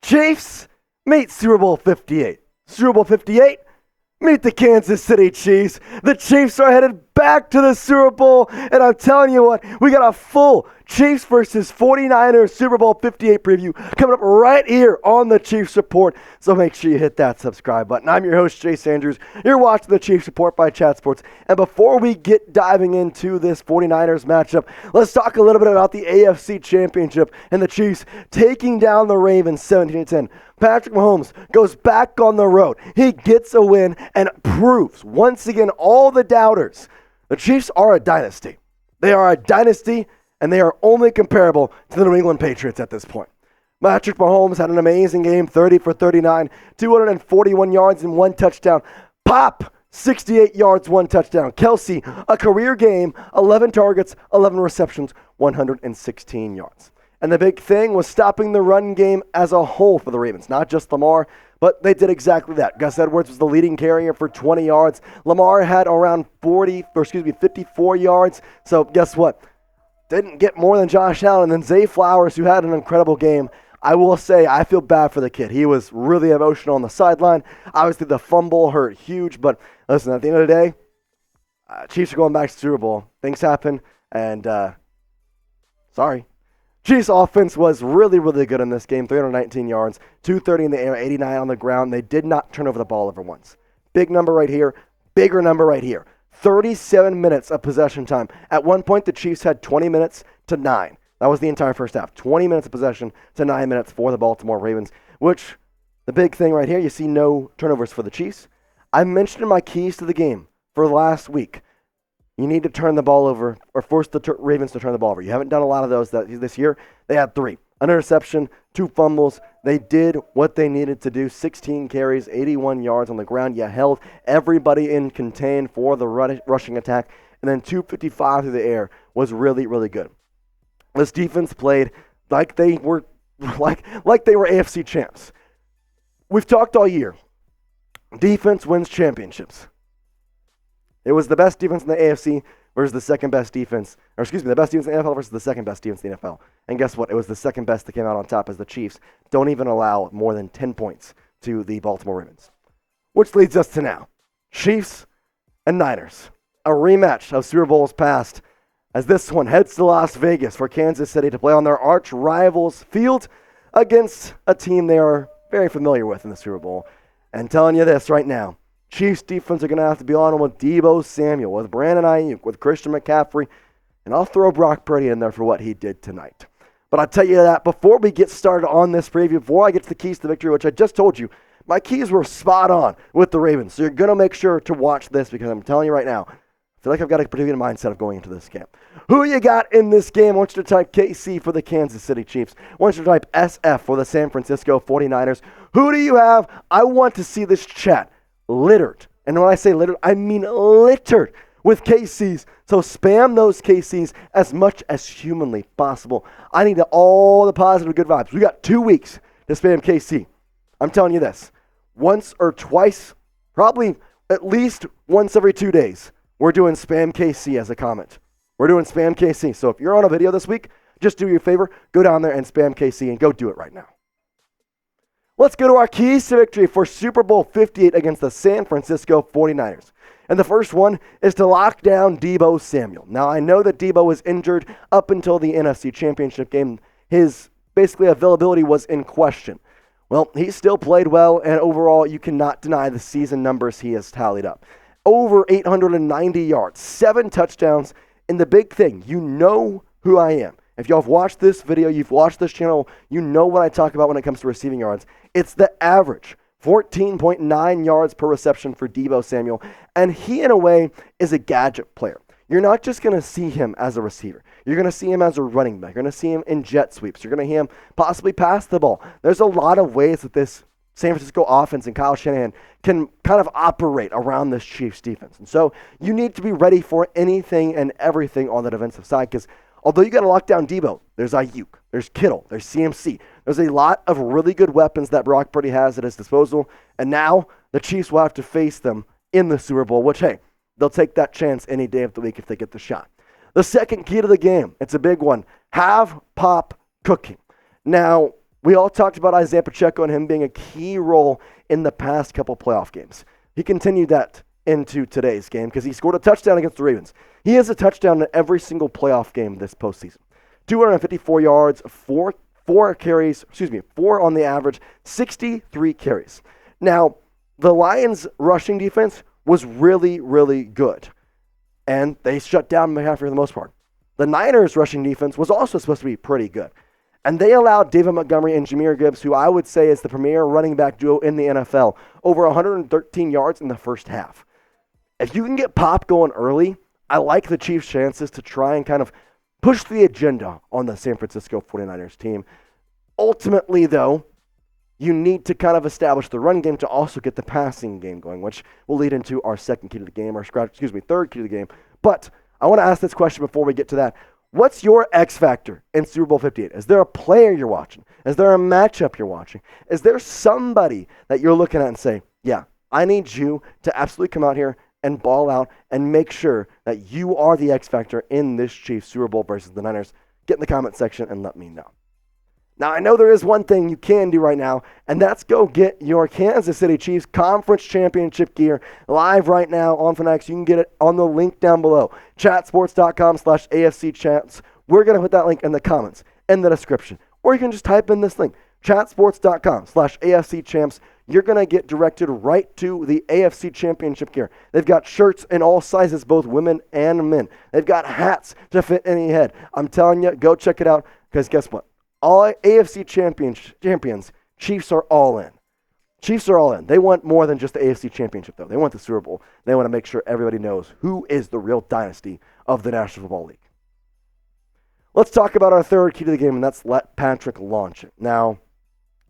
Chiefs meet Super Bowl 58. Super Bowl 58, meet the Kansas City Chiefs. The Chiefs are headed back to the Super Bowl, and I'm telling you what, we got a full Chiefs versus 49ers Super Bowl 58 preview coming up right here on the Chiefs Report, so make sure you hit that subscribe button. I'm your host, Jace Andrews. You're watching the Chiefs Report by Chat Sports, and before we get diving into this 49ers matchup, let's talk a little bit about the AFC Championship and the Chiefs taking down the Ravens 17-10. Patrick Mahomes goes back on the road. He gets a win and proves once again all the doubters. The Chiefs are a dynasty. They are a dynasty, and they are only comparable to the New England Patriots at this point. Patrick Mahomes had an amazing game, 30 for 39, 241 yards and 1 touchdown. Pop, 68 yards, 1 touchdown. Kelce, a career game, 11 targets, 11 receptions, 116 yards. And the big thing was stopping the run game as a whole for the Ravens, not just Lamar, but they did exactly that. Gus Edwards was the leading carrier for 20 yards. Lamar had around 54 yards. So guess what? Didn't get more than Josh Allen. And then Zay Flowers, who had an incredible game. I will say, I feel bad for the kid. He was really emotional on the sideline. Obviously, the fumble hurt huge. But listen, at the end of the day, Chiefs are going back to the Super Bowl. Things happen. And sorry. Chiefs offense was really, really good in this game. 319 yards, 230 in the air, 89 on the ground. They did not turn over the ball ever once. Big number right here, bigger number right here. 37 minutes of possession time. At one point, the Chiefs had 20 minutes to 9. That was the entire first half. 20 minutes of possession to 9 minutes for the Baltimore Ravens, which the big thing right here, you see no turnovers for the Chiefs. I mentioned in my keys to the game for last week, you need to turn the ball over or force the Ravens to turn the ball over. You haven't done a lot of those this year. They had 3. An interception, 2 fumbles. They did what they needed to do. 16 carries, 81 yards on the ground. You held everybody in contain for the rushing attack. And then 255 through the air was really, really good. This defense played like they were like they were AFC champs. We've talked all year. Defense wins championships. It was the best defense in the AFC versus the second best defense, the best defense in the NFL versus the second best defense in the NFL. And guess what? It was the second best that came out on top as the Chiefs don't even allow more than 10 points to the Baltimore Ravens. Which leads us to now. Chiefs and Niners. A rematch of Super Bowls past as this one heads to Las Vegas for Kansas City to play on their arch rivals field against a team they are very familiar with in the Super Bowl. And telling you this right now, Chiefs defense are going to have to be on with Deebo Samuel, with Brandon Ayuk, with Christian McCaffrey, and I'll throw Brock Purdy in there for what he did tonight. But I'll tell you that before we get started on this preview, before I get to the keys to victory, which I just told you, my keys were spot on with the Ravens. So you're going to make sure to watch this because I'm telling you right now, I feel like I've got a particular mindset of going into this game. Who you got in this game? I want you to type KC for the Kansas City Chiefs. I want you to type SF for the San Francisco 49ers. Who do you have? I want to see this chat littered. And when I say littered, I mean littered with KCs. So spam those KCs as much as humanly possible. I need all the positive, good vibes. We got 2 weeks to spam KC. I'm telling you this. Once or twice, probably at least once every 2 days, we're doing spam KC as a comment. We're doing spam KC. So if you're on a video this week, just do you a favor, go down there and spam KC and go do it right now. Let's go to our keys to victory for Super Bowl 58 against the San Francisco 49ers. And the first one is to lock down Deebo Samuel. Now, I know that Deebo was injured up until the NFC Championship game. His basically availability was in question. Well, he still played well, and overall, you cannot deny the season numbers he has tallied up. Over 890 yards, 7 touchdowns, and the big thing, you know who I am. If y'all have watched this video, you've watched this channel, you know what I talk about when it comes to receiving yards. It's the average, 14.9 yards per reception for Deebo Samuel, and he, in a way, is a gadget player. You're not just going to see him as a receiver. You're going to see him as a running back. You're going to see him in jet sweeps. You're going to see him possibly pass the ball. There's a lot of ways that this San Francisco offense and Kyle Shanahan can kind of operate around this Chiefs defense. And so you need to be ready for anything and everything on the defensive side because although you got to lock down Deebo, there's Ayuk, there's Kittle, there's CMC. There's a lot of really good weapons that Brock Purdy has at his disposal. And now the Chiefs will have to face them in the Super Bowl, which, hey, they'll take that chance any day of the week if they get the shot. The second key to the game, it's a big one. Have Pop cooking. Now, We all talked about Isaiah Pacheco and him being a key role in the past couple playoff games. He continued that into today's game because he scored a touchdown against the Ravens. He has a touchdown in every single playoff game this postseason. 254 yards, four on the average, 63 carries. Now, the Lions' rushing defense was really, really good, and they shut down McCaffrey for the most part. The Niners' rushing defense was also supposed to be pretty good, and they allowed David Montgomery and Jahmyr Gibbs, who I would say is the premier running back duo in the NFL, over 113 yards in the first half. If you can get Pop going early, I like the Chiefs' chances to try and kind of push the agenda on the San Francisco 49ers team. Ultimately, though, you need to kind of establish the run game to also get the passing game going, which will lead into our third key to the game. But I want to ask this question before we get to that. What's your X factor in Super Bowl 58? Is there a player you're watching? Is there a matchup you're watching? Is there somebody that you're looking at and say, yeah, I need you to absolutely come out here and ball out and make sure that you are the X factor in this Chiefs Super Bowl versus the Niners? Get in the comment section and let me know. Now, I know there is one thing you can do right now, and that's go get your Kansas City Chiefs Conference Championship gear live right now on Fanatics. You can get it on the link down below, chatsports.com/AFC Champs. We're going to put that link in the comments, in the description. Or you can just type in this link, chatsports.com/AFC Champs. You're going to get directed right to the AFC Championship gear. They've got shirts in all sizes, both women and men. They've got hats to fit any head. I'm telling you, go check it out, because guess what? All AFC champions, Chiefs are all in. Chiefs are all in. They want more than just the AFC Championship, though. They want the Super Bowl. They want to make sure everybody knows who is the real dynasty of the National Football League. Let's talk about our third key to the game, and that's let Patrick launch it. Now,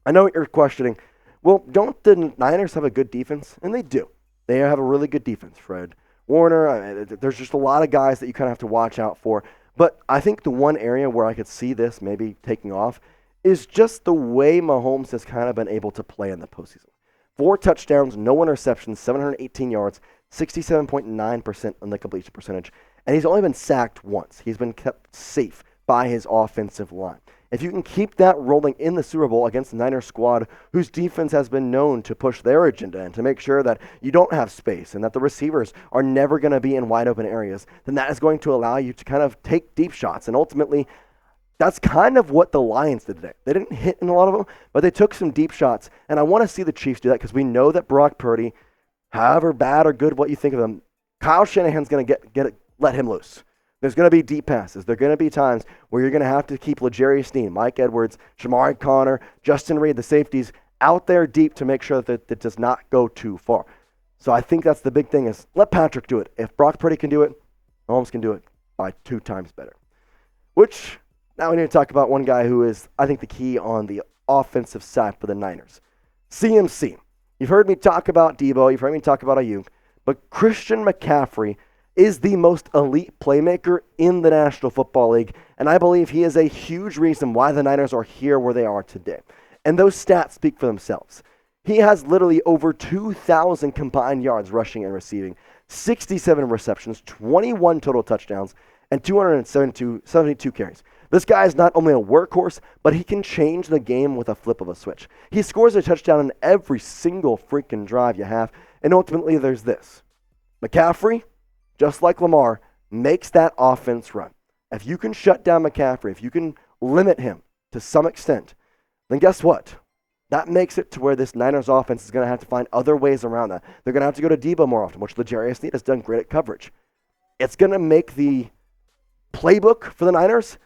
I know what you're questioning. Well, don't the Niners have a good defense? And they do. They have a really good defense, Fred Warner. There's just a lot of guys that you kind of have to watch out for. But I think the one area where I could see this maybe taking off is just the way Mahomes has kind of been able to play in the postseason. 4 touchdowns, no interceptions, 718 yards, 67.9% on the completion percentage. And he's only been sacked once. He's been kept safe by his offensive line. If you can keep that rolling in the Super Bowl against the Niners squad, whose defense has been known to push their agenda and to make sure that you don't have space and that the receivers are never going to be in wide open areas, then that is going to allow you to kind of take deep shots. And ultimately, that's kind of what the Lions did today. They didn't hit in a lot of them, but they took some deep shots. And I want to see the Chiefs do that because we know that Brock Purdy, however bad or good what you think of him, Kyle Shanahan's going to let him loose. There's going to be deep passes. There are going to be times where you're going to have to keep L'Jarius Sneed, Mike Edwards, Shamari Connor, Justin Reid, the safeties, out there deep to make sure that it does not go too far. So I think that's the big thing is let Patrick do it. If Brock Purdy can do it, Mahomes can do it by 2 times better. Which, now we need to talk about one guy who is, I think, the key on the offensive side for the Niners. CMC. You've heard me talk about Deebo. You've heard me talk about Ayuk. But Christian McCaffrey is the most elite playmaker in the National Football League, and I believe he is a huge reason why the Niners are here where they are today. And those stats speak for themselves. He has literally over 2,000 combined yards rushing and receiving, 67 receptions, 21 total touchdowns, and 272 carries. This guy is not only a workhorse, but he can change the game with a flip of a switch. He scores a touchdown in every single freaking drive you have, and ultimately there's this. McCaffrey, just like Lamar, makes that offense run. If you can shut down McCaffrey, if you can limit him to some extent, then guess what? That makes it to where this Niners offense is going to have to find other ways around that. They're going to have to go to Deebo more often, which L'Jarius Sneed has done great at coverage. It's going to make the playbook for the Niners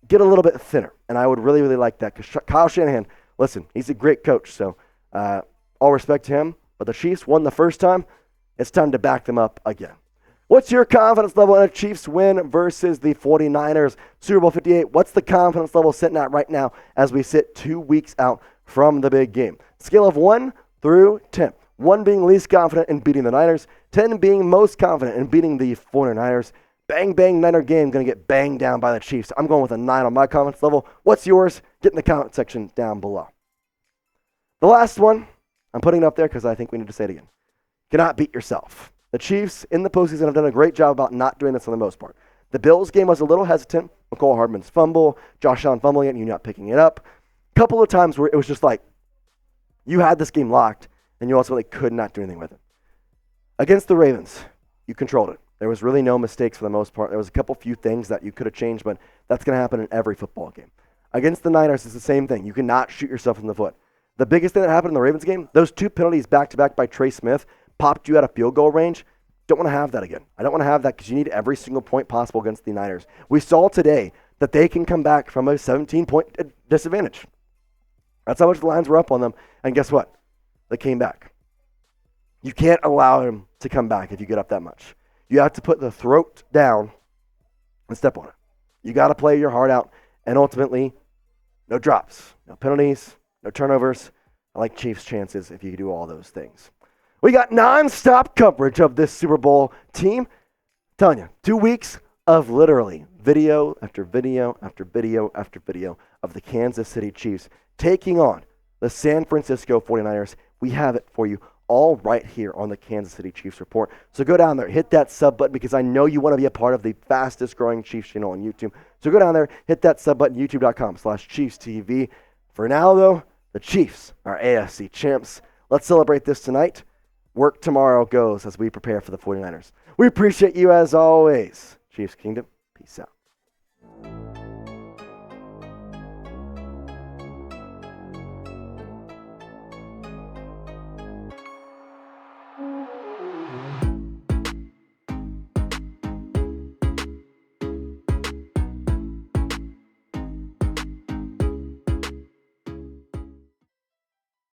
get a little bit thinner, and I would really, really like that because Kyle Shanahan, listen, he's a great coach, so all respect to him, but the Chiefs won the first time. It's time to back them up again. What's your confidence level in a Chiefs win versus the 49ers? Super Bowl 58, what's the confidence level sitting at right now as we sit 2 weeks out from the big game? Scale of 1 through 10. 1 being least confident in beating the Niners, 10 being most confident in beating the 49ers. Bang, bang, Niner game going to get banged down by the Chiefs. I'm going with a 9 on my confidence level. What's yours? Get in the comment section down below. The last one, I'm putting it up there because I think we need to say it again. Cannot beat yourself. The Chiefs in the postseason have done a great job about not doing this for the most part. The Bills game was a little hesitant. McCole Hardman's fumble, Josh Allen fumbling it and you not picking it up. Couple of times where it was just like, you had this game locked, and you ultimately could not do anything with it. Against the Ravens, you controlled it. There was really no mistakes for the most part. There was a few things that you could have changed, but that's going to happen in every football game. Against the Niners, it's the same thing. You cannot shoot yourself in the foot. The biggest thing that happened in the Ravens game, those 2 penalties back-to-back by Trey Smith popped you out of field goal range. Don't want to have that again. I don't want to have that because you need every single point possible against the Niners. We saw today that they can come back from a 17-point disadvantage. That's how much the lines were up on them. And guess what? They came back. You can't allow them to come back if you get up that much. You have to put the throat down and step on it. You got to play your heart out. And ultimately, no drops, no penalties, no turnovers. I like Chiefs' chances if you do all those things. We got nonstop coverage of this Super Bowl team. I'm telling you, 2 weeks of literally video after video after video after video of the Kansas City Chiefs taking on the San Francisco 49ers. We have it for you all right here on the Kansas City Chiefs Report. So go down there, hit that sub button because I know you want to be a part of the fastest growing Chiefs channel on YouTube. So go down there, hit that sub button, youtube.com/ChiefsTV. For now, though, the Chiefs are AFC champs. Let's celebrate this tonight. Work tomorrow goes as we prepare for the 49ers. We appreciate you as always. Chiefs Kingdom, peace out.